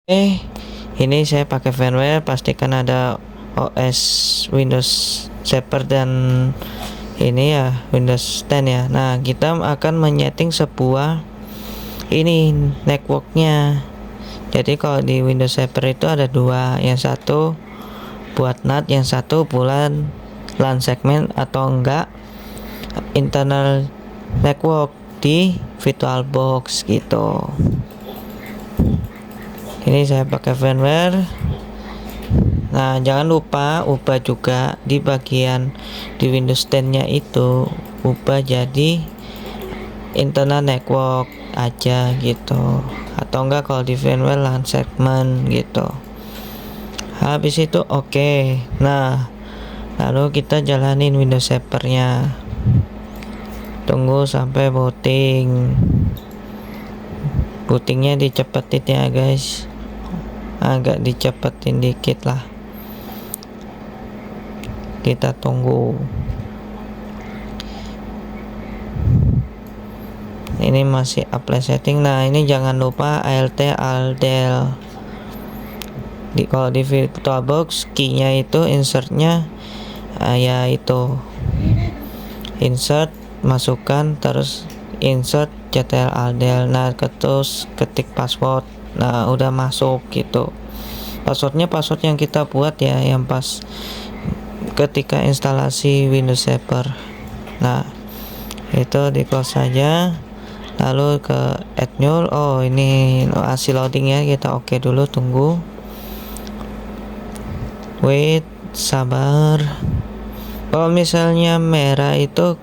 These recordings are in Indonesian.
Ini saya pakai firmware, pastikan ada OS Windows Server dan ini ya Windows 10 ya. Nah, kita akan menyeting sebuah ini networknya. Jadi kalau di Windows Server itu ada dua, yang satu buat NAT, yang satu bulan LAN segment atau enggak internal network di VirtualBox gitu. Ini saya pakai firmware. Nah, jangan lupa ubah juga di bagian di Windows 10 nya itu, ubah jadi internal network aja gitu, atau enggak kalau di firmware LAN segment gitu. Habis itu oke. Nah, lalu kita jalanin Windows Server nya, tunggu sampai bootingnya dicepetin ya guys, agak dicepetin dikit lah, kita tunggu. Ini masih apply setting. Nah, ini jangan lupa alt aldel kalau di VirtualBox key-nya itu insertnya ya itu insert, masukkan, terus insert ctl aldel. Nah, terus ketik password. Nah, udah masuk gitu. Password yang kita buat ya, yang pas ketika instalasi Windows Server. Nah, itu di close saja, lalu ke add new. Oh, ini hasil loading ya, kita oke dulu, tunggu, wait, sabar. Kalau misalnya merah itu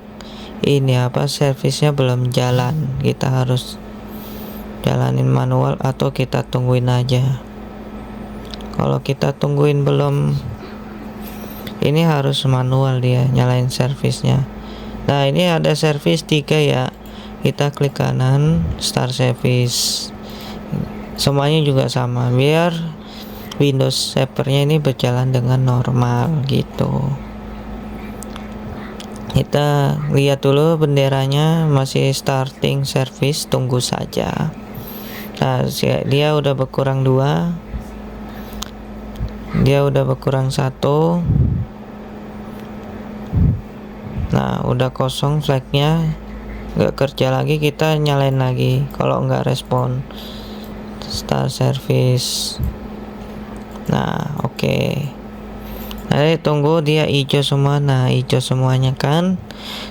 ini apa, servisnya belum jalan, kita harus jalanin manual atau kita tungguin aja. Kalau kita tungguin belum, ini harus manual dia nyalain servisnya. Nah, ini ada service 3 ya, kita klik kanan start service, semuanya juga sama biar Windows Server-nya ini berjalan dengan normal gitu. Kita lihat dulu benderanya masih starting service, tunggu saja. Nah, dia udah berkurang 2, dia udah berkurang 1. Nah, udah kosong flagnya, nggak kerja lagi, kita nyalain lagi. Kalau nggak respon, start service. Nah, oke. Nanti tunggu dia hijau semua. Nah, hijau semuanya kan.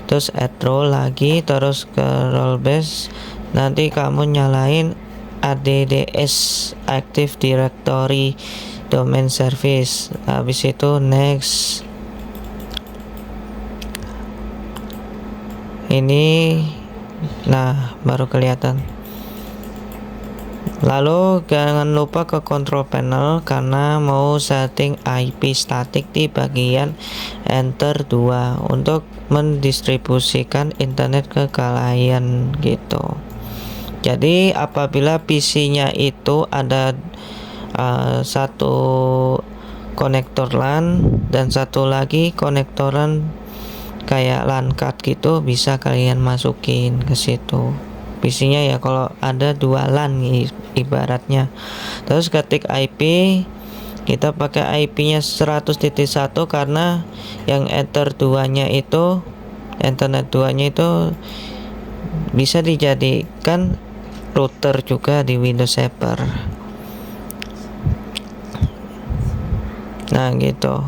Terus add role lagi, terus ke role base. Nanti kamu nyalain ADDS Active Directory Domain Service. Habis itu next. Ini nah baru kelihatan. Lalu jangan lupa ke control panel karena mau setting IP static di bagian enter 2 untuk mendistribusikan internet ke klien gitu. Jadi apabila PC-nya itu ada satu konektor LAN dan satu lagi konektor LAN kayak LAN card gitu, bisa kalian masukin ke situ PC-nya ya, kalau ada 2 LAN ibaratnya. Terus ketik IP, kita pakai IP-nya 100.1 karena yang enter 2-nya itu, internet 2-nya itu bisa dijadikan router juga di Windows Server. Nah, gitu.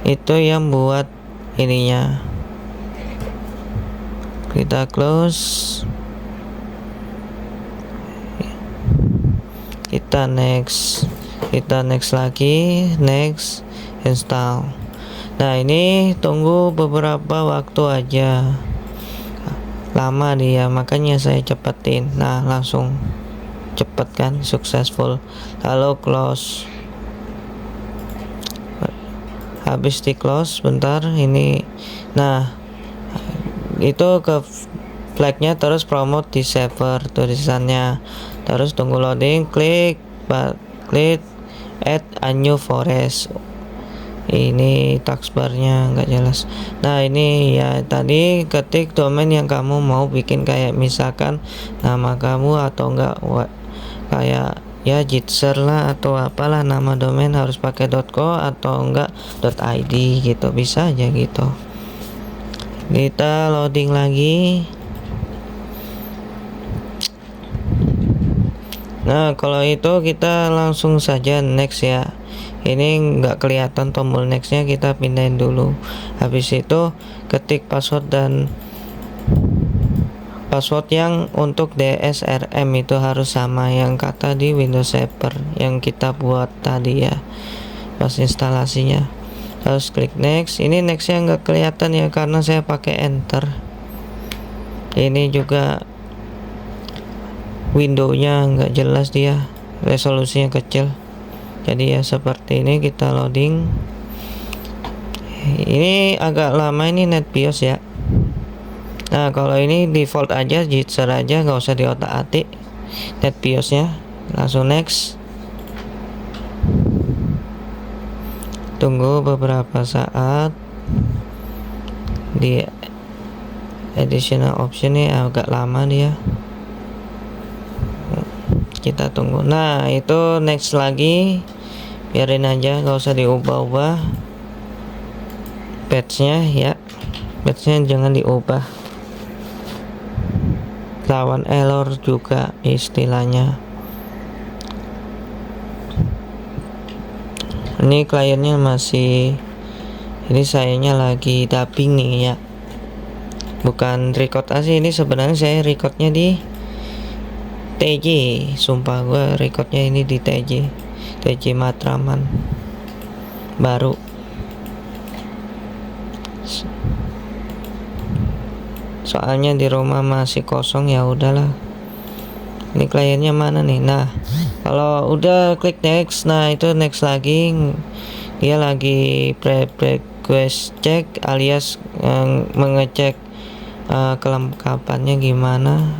Itu yang buat ininya. Kita close, kita next lagi, next, install. Nah, ini tunggu beberapa waktu aja, lama dia, makanya saya cepetin. Nah, langsung cepet kan, successful. Lalu close. Habis di close bentar ini. Nah, itu ke flagnya, terus promote di server tulisannya, terus tunggu loading, klik add a new forest. Ini taskbarnya nggak jelas. Nah, ini ya tadi ketik domain yang kamu mau bikin, kayak misalkan nama kamu atau enggak kayak ya Jitser lah atau apalah, nama domain harus pakai .co atau enggak .id gitu, bisa aja gitu. Kita loading lagi. Nah, kalau itu kita langsung saja next ya. Ini nggak kelihatan tombol nextnya, kita pindahin dulu. Habis itu ketik password dan password yang untuk DSRM itu harus sama yang kata di Windows Server yang kita buat tadi ya, pas instalasinya. Terus klik next. Ini nextnya nggak kelihatan ya karena saya pakai enter. Ini juga windownya nggak jelas, dia resolusinya kecil, jadi ya seperti ini. Kita loading. Ini agak lama ini NetBIOS ya. Nah, kalau ini default aja, Jitser aja, nggak usah diotak-atik NetBIOSnya. Langsung next. Tunggu beberapa saat. Di additional option ini agak lama dia, kita tunggu. Nah, itu next lagi, biarin aja, nggak usah diubah-ubah patchnya ya, patchnya jangan diubah, lawan error juga istilahnya. Ini kliennya masih, ini sayanya lagi dubbing nih ya, bukan record asli. Ini sebenarnya saya recordnya di TJ, sumpah gue recordnya ini di TJ Matraman baru. Soalnya di rumah masih kosong, ya udahlah. Ini kliennya mana nih? Nah, kalau udah klik next, nah itu next lagi, dia lagi request check alias mengecek kelengkapannya gimana,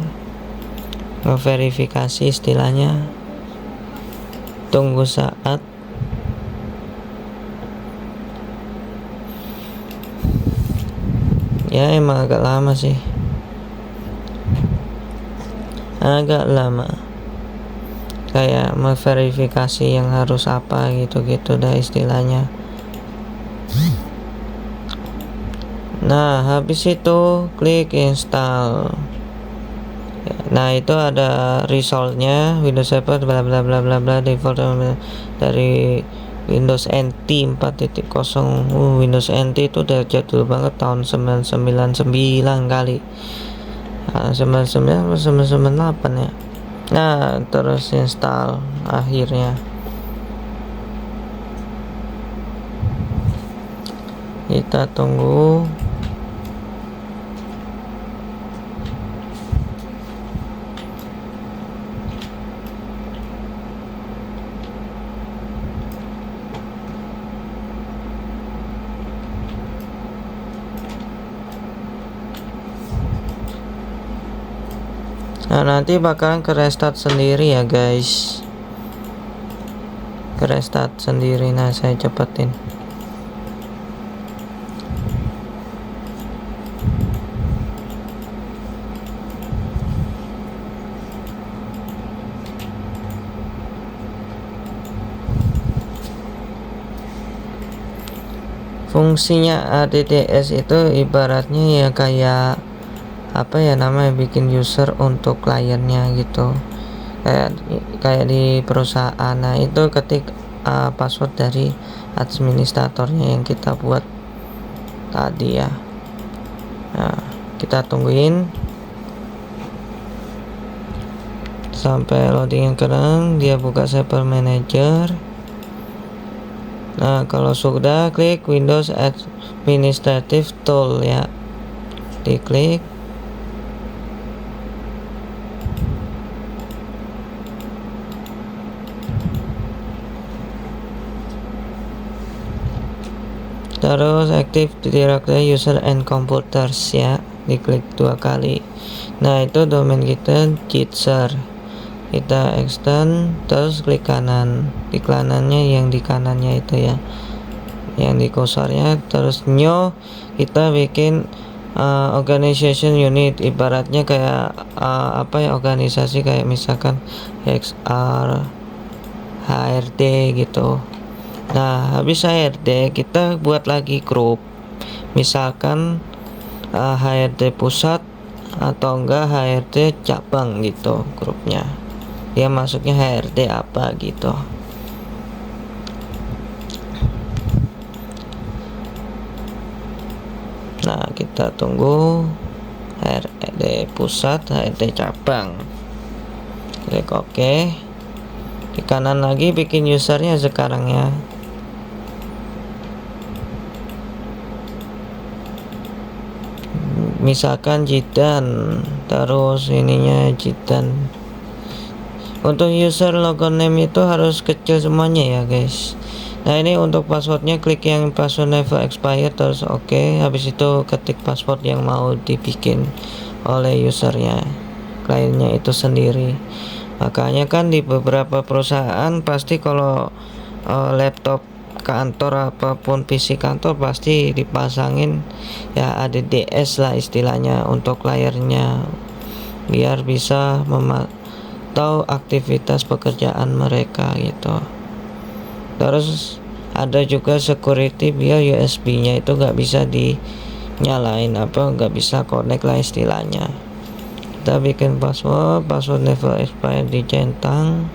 verifikasi istilahnya. Tunggu saat. Ya emang agak lama sih, agak lama, kayak memverifikasi yang harus apa gitu-gitu dah istilahnya. Nah, habis itu klik install. Nah, itu ada resultnya, Windows Server bla bla bla bla bla, default dari Windows NT 4.0. Windows NT itu udah jadul banget, tahun 999 kali. 99 atau 998 ya. Nah, terus install akhirnya. Kita tunggu. Nah, nanti bakalan ke restart sendiri ya guys, ke restart sendiri. Nah, saya cepetin. Fungsinya ADDS itu ibaratnya ya kayak apa ya namanya, bikin user untuk kliennya gitu, kayak di perusahaan. Nah, itu ketik password dari administratornya yang kita buat tadi ya. Nah, kita tungguin sampai loading yang keren, dia buka server manager. Nah, kalau sudah, klik Windows Administrative Tool ya, diklik. Terus Active Directory User and Computers ya, diklik 2 kali. Nah, itu domain kita Jitser. Kita extend, terus klik kanan. Di kanannya, yang di kanannya itu ya, yang di kursornya. Terus new, kita bikin organization unit, ibaratnya kayak apa ya, organisasi, kayak misalkan XR HRD gitu. Nah, habis HRD kita buat lagi grup, misalkan HRD pusat atau enggak HRD cabang gitu grupnya, dia masuknya HRD apa gitu. Nah, kita tunggu HRD pusat, HRD cabang, klik OK. Di kanan lagi bikin usernya sekarang ya. Misalkan Jidan, terus ininya Jidan. Untuk user logon name itu harus kecil semuanya ya guys. Nah, ini untuk passwordnya klik yang password never expire, terus OK. Habis itu ketik password yang mau dibikin oleh usernya, kliennya itu sendiri. Makanya kan di beberapa perusahaan pasti kalau laptop kantor apapun PC kantor pasti dipasangin ya ADDS lah istilahnya untuk layarnya, biar bisa memantau aktivitas pekerjaan mereka gitu. Terus ada juga security biar USB nya itu nggak bisa dinyalain, nggak bisa connect lah istilahnya. Kita bikin password never expire, dicentang,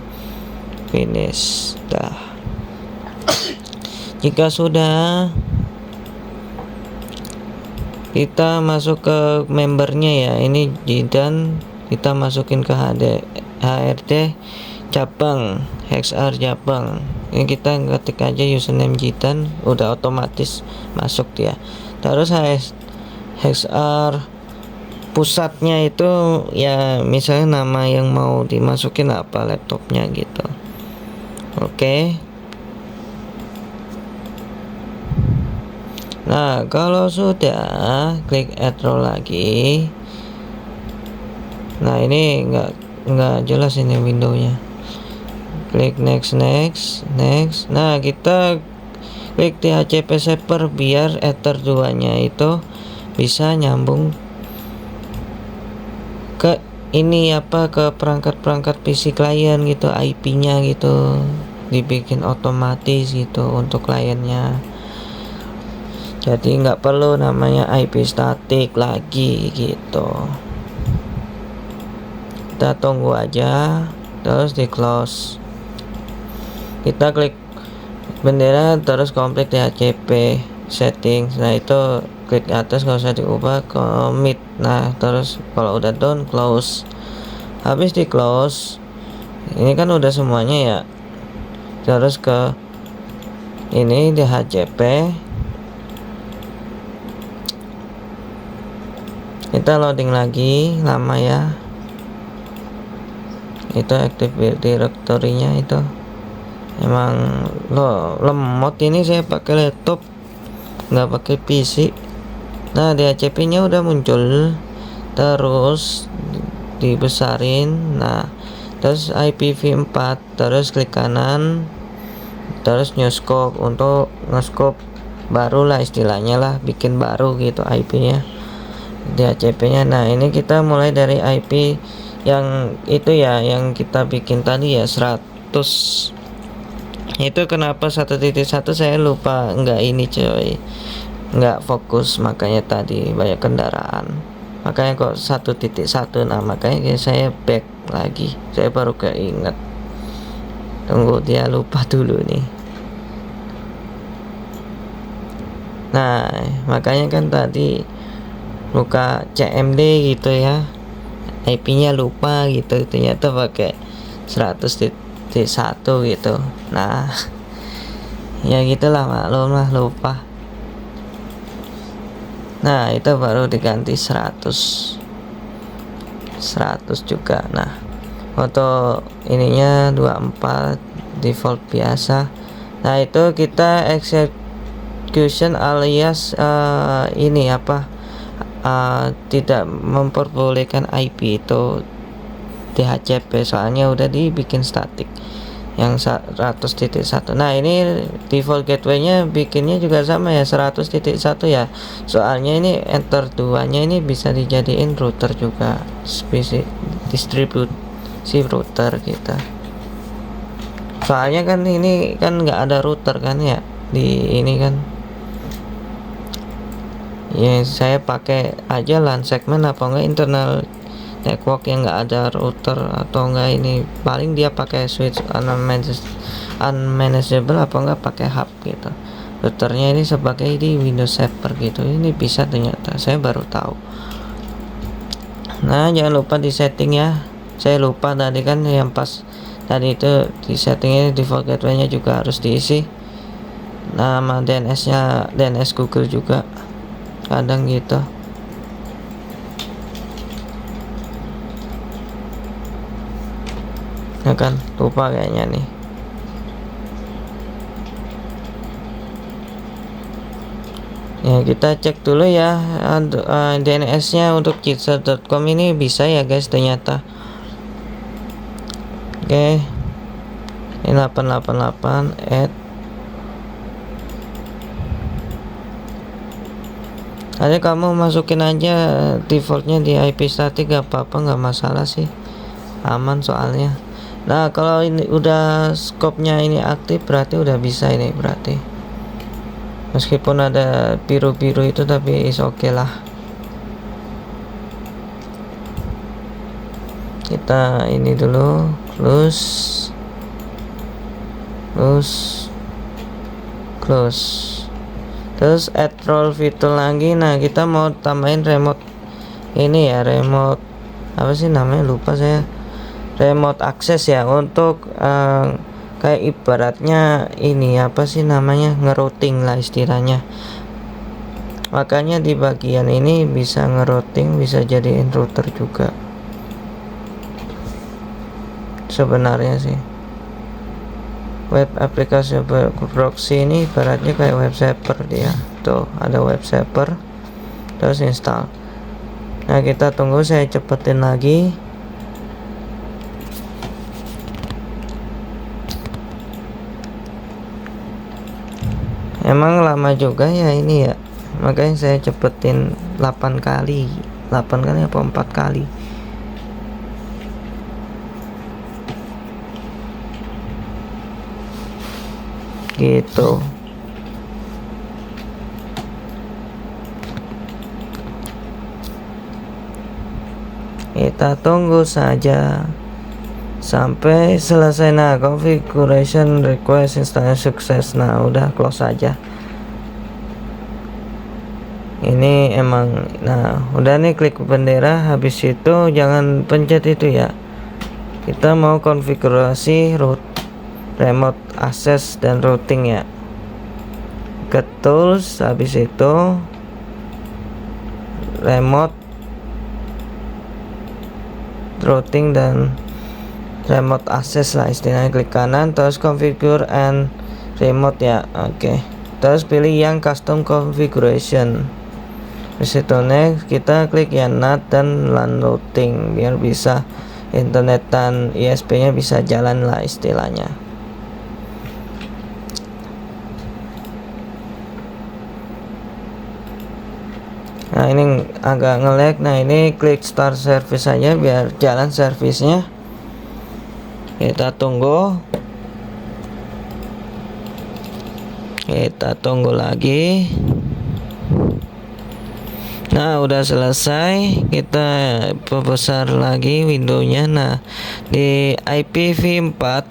finish. Dah. Jika sudah, kita masuk ke membernya ya. Ini Jidan, kita masukin ke HRD cabang, XR cabang. Ini kita ketik aja username Jidan, udah otomatis masuk dia. Terus XR pusatnya itu ya misalnya nama yang mau dimasukin apa laptopnya gitu. Oke. Nah, kalau sudah, klik add role lagi. Nah, ini nggak jelas ini windownya. Klik next. Nah, kita klik DHCP server biar Ether 2 nya itu bisa nyambung ke ini ke perangkat PC klien gitu, IP-nya gitu dibikin otomatis gitu untuk kliennya. Jadi nggak perlu namanya IP statik lagi gitu. Kita tunggu aja, terus di close. Kita klik bendera terus komplit DHCP settings. Nah, itu klik atas, nggak usah diubah, commit. Nah, terus kalau udah done close. Habis di close, ini kan udah semuanya ya. Terus ke ini DHCP, kita loading lagi lama ya. Itu Active Directory-nya itu emang lemot. Ini saya pakai laptop, nggak pakai PC. Nah, DHCP nya udah muncul, terus dibesarin. Nah, terus IPv4, terus klik kanan, terus new scope untuk nge-scope baru lah istilahnya lah, bikin baru gitu IP nya, DHCP nya. Nah, ini kita mulai dari IP yang itu ya, yang kita bikin tadi ya 100. Itu kenapa 1.1 saya lupa, nggak ini coy, nggak fokus, makanya tadi banyak kendaraan, makanya kok 1.1. Nah, makanya saya back lagi, saya baru keinget. Tunggu, dia lupa dulu nih. Nah, makanya kan tadi buka CMD gitu ya, IP nya lupa gitu, ternyata pakai 100.1 gitu. Nah, ya gitulah, maklum lah, lupa. Nah, itu baru diganti 100 juga. Nah, foto ininya 24 default biasa. Nah, itu kita execution alias ini tidak memperbolehkan IP itu DHCP, soalnya udah dibikin statik yang 100.1. Nah, ini default gateway-nya bikinnya juga sama ya 100.1 ya. Soalnya ini enter 2-nya ini bisa dijadiin router juga, distribusi router kita. Soalnya kan ini kan nggak ada router kan ya di ini kan. Ya saya pakai aja LAN segmen apa enggak internal network yang nggak ada router, atau enggak ini paling dia pakai switch unmanageable apa enggak pakai hub gitu. Routernya ini sebagai di Windows Server gitu. Ini bisa ternyata, saya baru tahu. Nah jangan lupa di setting ya, saya lupa tadi kan yang pas tadi itu di settingnya default gateway nya juga harus diisi, nama DNS nya DNS Google juga kadang gitu. Ya kan lupa kayaknya nih. Ya kita cek dulu ya, DNS nya untuk jitsi.com ini bisa ya guys ternyata. Oke, ini 888 aja, kamu masukin aja defaultnya di IP static, gak apa-apa, nggak masalah sih, aman soalnya. Nah kalau ini udah scope-nya ini aktif berarti udah bisa ini, berarti meskipun ada biru-biru itu tapi is oke lah. Kita ini dulu close. Terus add role fitur lagi. Nah kita mau tambahin remote ini ya, remote apa sih namanya, lupa saya, remote access ya, untuk kayak ibaratnya ini apa sih namanya, ngerouting lah istilahnya. Makanya di bagian ini bisa ngerouting, bisa jadiin router juga sebenarnya sih. Web aplikasi proxy ini ibaratnya kayak web server, dia tuh ada web server, terus install. Nah kita tunggu, saya cepetin lagi. Emang lama juga ya ini ya, makanya saya cepetin 8 kali apa 4 kali gitu. Kita tunggu saja sampai selesai. Nah configuration request installation sukses. Nah udah close aja ini emang. Nah udah nih, klik bendera, habis itu jangan pencet itu ya, kita mau konfigurasi root, remote access dan routing ya, ke tools, habis itu remote routing dan remote access lah istilahnya, klik kanan, terus configure and remote ya. Oke. Terus pilih yang custom configuration. Habis itu next, kita klik ya NAT dan LAN routing biar bisa internet dan ISP nya bisa jalan lah istilahnya. Nah ini agak nge-lag. Nah ini klik start service aja biar jalan servisnya. Kita tunggu lagi. Nah udah selesai, kita perbesar lagi windownya. Nah di IPv4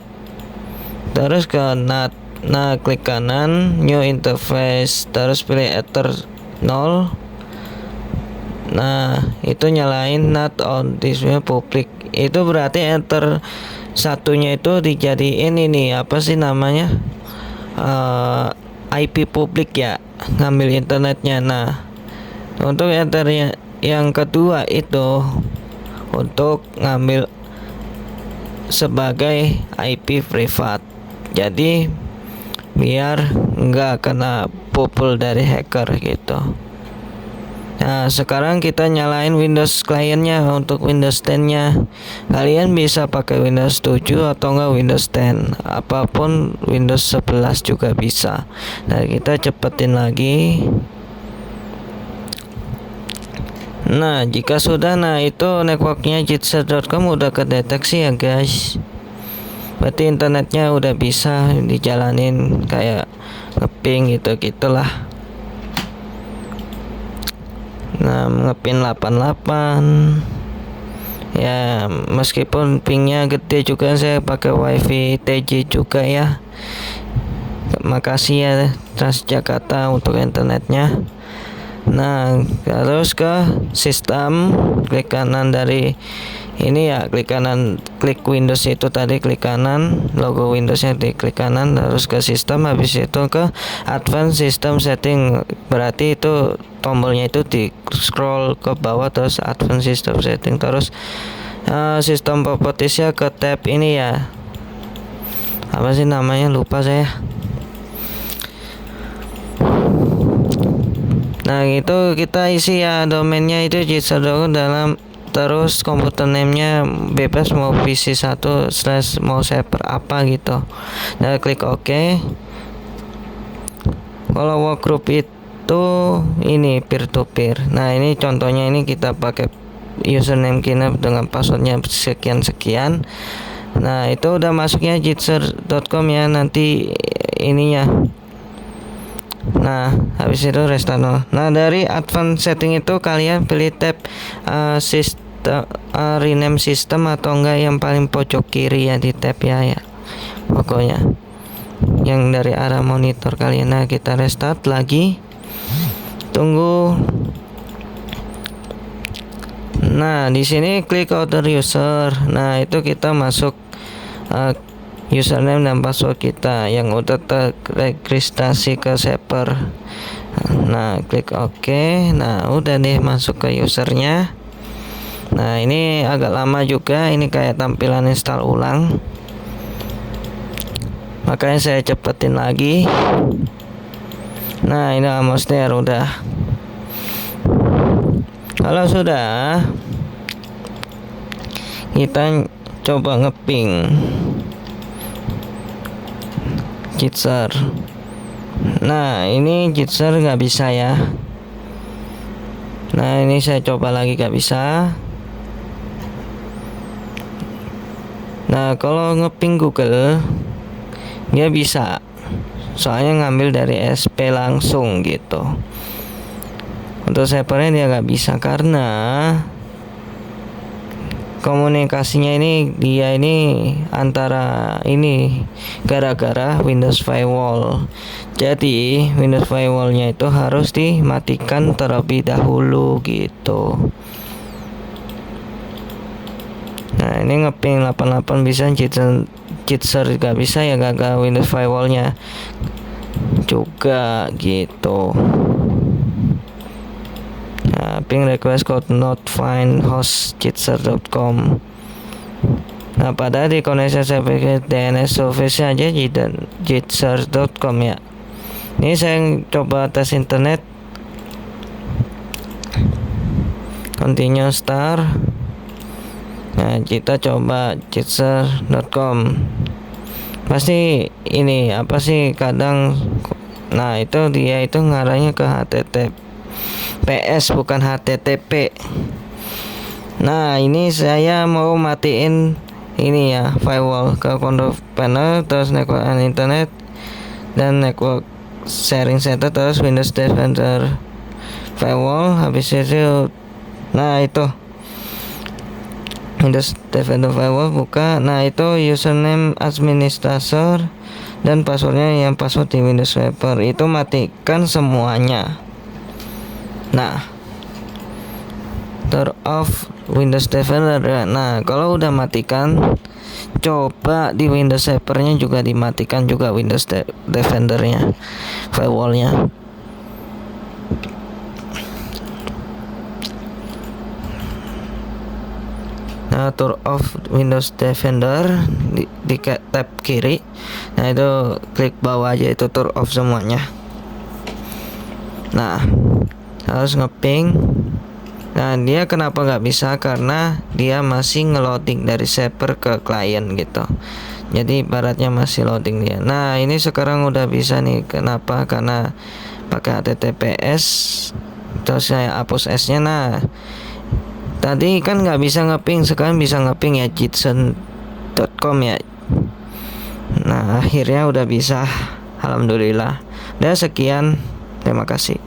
terus ke NAT. Nah klik kanan, new interface, terus pilih Ether 0. Nah itu nyalain NAT on display public, itu berarti Ether satunya itu dijadiin ini apa sih namanya, IP publik ya, ngambil internetnya. Nah untuk Ether yang kedua itu untuk ngambil sebagai IP privat, jadi biar nggak kena pukul dari hacker gitu. Nah sekarang kita nyalain Windows clientnya. Untuk Windows 10 nya kalian bisa pakai Windows 7 atau enggak Windows 10, apapun, Windows 11 juga bisa. Nah kita cepetin lagi. Nah jika sudah, nah itu networknya jitsi.com udah kedeteksi ya guys. berarti internetnya udah bisa dijalanin kayak ngeping gitu-gitulah. Nah, ngepin 88 ya, meskipun pingnya gede juga, saya pakai wifi TJ juga ya. Makasih ya Transjakarta untuk internetnya. Nah, terus ke sistem, klik kanan dari ini ya, klik kanan, klik Windows itu tadi, klik kanan, logo Windowsnya di klik kanan, terus ke sistem, habis itu ke Advanced System Setting, berarti itu tombolnya itu di scroll ke bawah, terus Advanced System Setting, terus sistem propertiesnya ke tab ini ya, apa sih namanya, lupa saya. Nah, itu kita isi ya domainnya itu jitser.com dalam, terus komputer name-nya bebas, mau PC1 / mau server apa gitu. Nah, klik OK. Kalau workgroup itu ini peer to peer. Nah, ini contohnya, ini kita pakai username kita dengan passwordnya sekian. Nah, itu udah masuknya jitser.com ya, nanti ininya. Nah, habis itu restart. Nah, dari advanced setting itu kalian pilih tab sistem, rename system atau enggak yang paling pojok kiri ya, di tab ya pokoknya yang dari arah monitor kalian. Nah, kita restart lagi, tunggu. Nah, di sini klik other user. Nah, itu kita masuk username dan password kita yang udah terregistrasi ke server. Nah, klik OK. Nah, udah deh masuk ke usernya. Nah, ini agak lama juga, ini kayak tampilan install ulang, makanya saya cepetin lagi. Nah, ini almost there, udah. Kalau sudah, kita coba ngeping Jitser. Nah, ini Jitser nggak bisa ya. Nah, ini saya coba lagi, nggak bisa. Nah, kalau ngeping Google dia bisa, soalnya ngambil dari SP langsung gitu. Untuk servernya dia nggak bisa karena komunikasinya dia ini antara ini gara-gara Windows Firewall. Jadi Windows Firewallnya itu harus dimatikan terlebih dahulu gitu. Nah, ini ngeping 88 bisa, Jitser gak bisa ya, gagal Windows Firewallnya juga gitu. Nah, ping request code not find host jitser.com. Nah, padahal di koneksi saya pakai DNS service aja jitser.com ya. Ini saya coba tes internet, continue start. Nah, kita coba jitser.com. Pasti ini apa sih kadang. Nah, itu dia itu ngarahnya ke HTTPS bukan HTTP. Nah, ini saya mau matiin ini ya, firewall ke control panel, terus network and internet dan network sharing center, terus Windows Defender firewall. Habis itu, nah itu Windows Defender firewall buka. Nah, itu username administrator dan passwordnya yang password di Windows Server. Itu matikan semuanya. Nah, turn off Windows Defender. Nah, kalau udah matikan, coba di Windows Servernya juga dimatikan juga Windows Defendernya, firewallnya. Nah, turn off Windows Defender di tab kiri. Nah, itu klik bawah aja, itu turn off semuanya. Nah, harus ngeping. Nah, dia kenapa nggak bisa? Karena dia masih ngeloading dari server ke klien gitu. Jadi ibaratnya masih loading dia. Nah, ini sekarang udah bisa nih. Kenapa? Karena pakai HTTPS. Terus saya hapus S-nya. Nah, tadi kan nggak bisa ngeping, sekarang bisa ngeping ya, jitser.com ya. Nah, akhirnya udah bisa. Alhamdulillah. Udah sekian. Terima kasih.